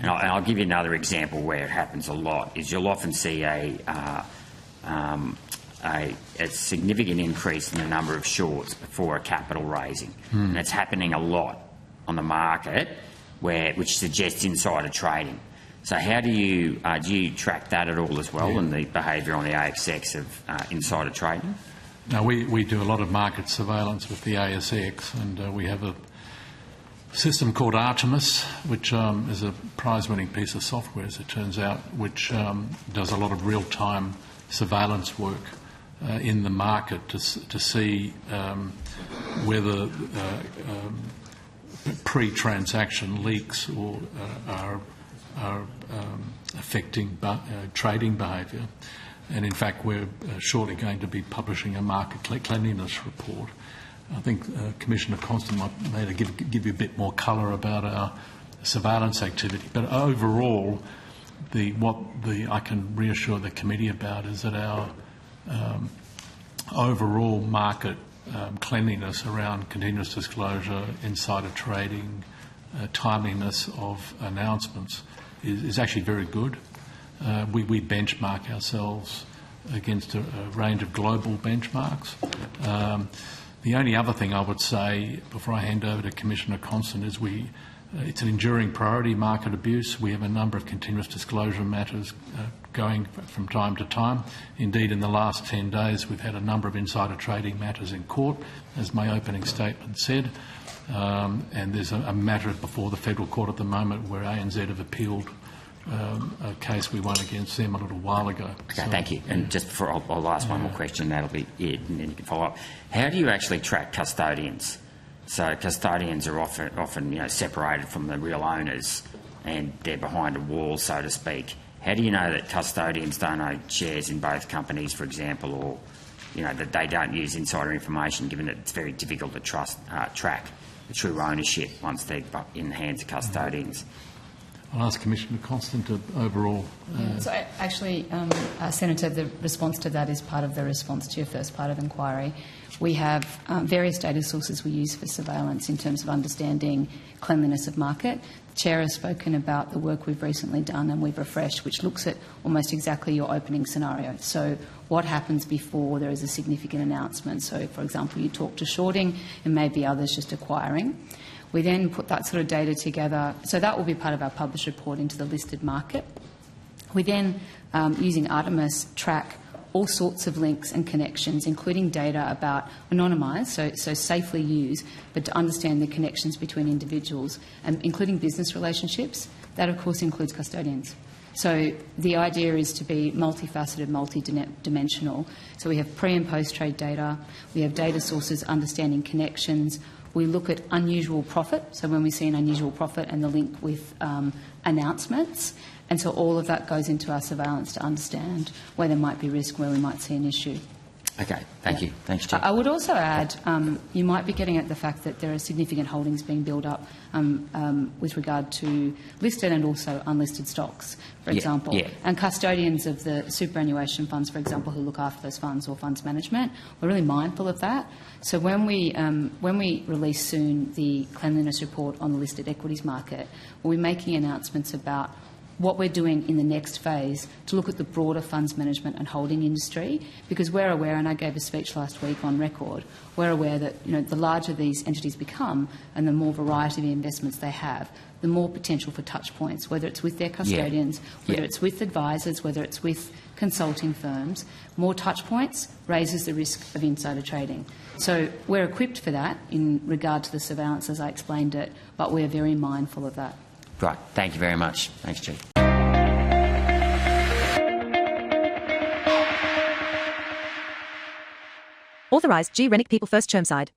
And I'll give you another example where it happens a lot. Is you'll often see a significant increase in the number of shorts before a capital raising, and it's happening a lot on the market, which suggests insider trading. So how do you track that at all as well, and the behaviour on the ASX of insider trading? Now we do a lot of market surveillance with the ASX, and we have a system called Artemis, which is a prize-winning piece of software, as it turns out, which does a lot of real-time surveillance work in the market to see whether pre-transaction leaks or are affecting trading behaviour. And in fact, we're shortly going to be publishing a market cleanliness report. I think Commissioner Constant might give you a bit more colour about our surveillance activity. But overall, I can reassure the committee about is that our overall market cleanliness around continuous disclosure, insider trading, timeliness of announcements is actually very good. We benchmark ourselves against a range of global benchmarks. The only other thing I would say before I hand over to Commissioner Constant is it's an enduring priority, market abuse. We have a number of continuous disclosure matters going from time to time. Indeed, in the last 10 days, we've had a number of insider trading matters in court, as my opening statement said. And there's a matter before the federal court at the moment where ANZ have appealed a case we won against them a little while ago. Okay, thank you. And just before I'll ask one more question, that'll be it, and then you can follow up. How do you actually track custodians? So custodians are often separated from the real owners, and they're behind a wall, so to speak. How do you know that custodians don't own shares in both companies, for example, or that they don't use insider information, given that it's very difficult to track the true ownership once they're in the hands of custodians? I'll ask Commissioner Constant to overall. So actually, Senator, the response to that is part of the response to your first part of inquiry. We have various data sources we use for surveillance in terms of understanding cleanliness of market. The Chair has spoken about the work we've recently done and we've refreshed, which looks at almost exactly your opening scenario. So what happens before there is a significant announcement? So, for example, you talk to shorting and maybe others just acquiring. We then put that sort of data together. So that will be part of our published report into the listed market. We then, using Artemis, track all sorts of links and connections, including data about anonymised, so safely used, but to understand the connections between individuals, and including business relationships. That, of course, includes custodians. So the idea is to be multifaceted, multidimensional. So we have pre- and post-trade data. We have data sources understanding connections. We look at unusual profit, so when we see an unusual profit and the link with announcements. And so all of that goes into our surveillance to understand where there might be risk, where we might see an issue. Okay, thank you. Thanks, Chair. I would also add, you might be getting at the fact that there are significant holdings being built up with regard to listed and also unlisted stocks, for example. Yeah. And custodians of the superannuation funds, for example, who look after those funds or funds management, we're really mindful of that. So when we release soon the cleanliness report on the listed equities market, we'll be making announcements about what we're doing in the next phase to look at the broader funds management and holding industry, because we're aware, and I gave a speech last week on record, we're aware that the larger these entities become and the more variety of investments they have, the more potential for touch points, whether it's with their custodians, whether it's with advisors, whether it's with consulting firms. More touch points raises the risk of insider trading. So we're equipped for that in regard to the surveillance, as I explained it, but we're very mindful of that. Right. Thank you very much. Thanks, Chief. Authorised G. Rennick People First Chermside.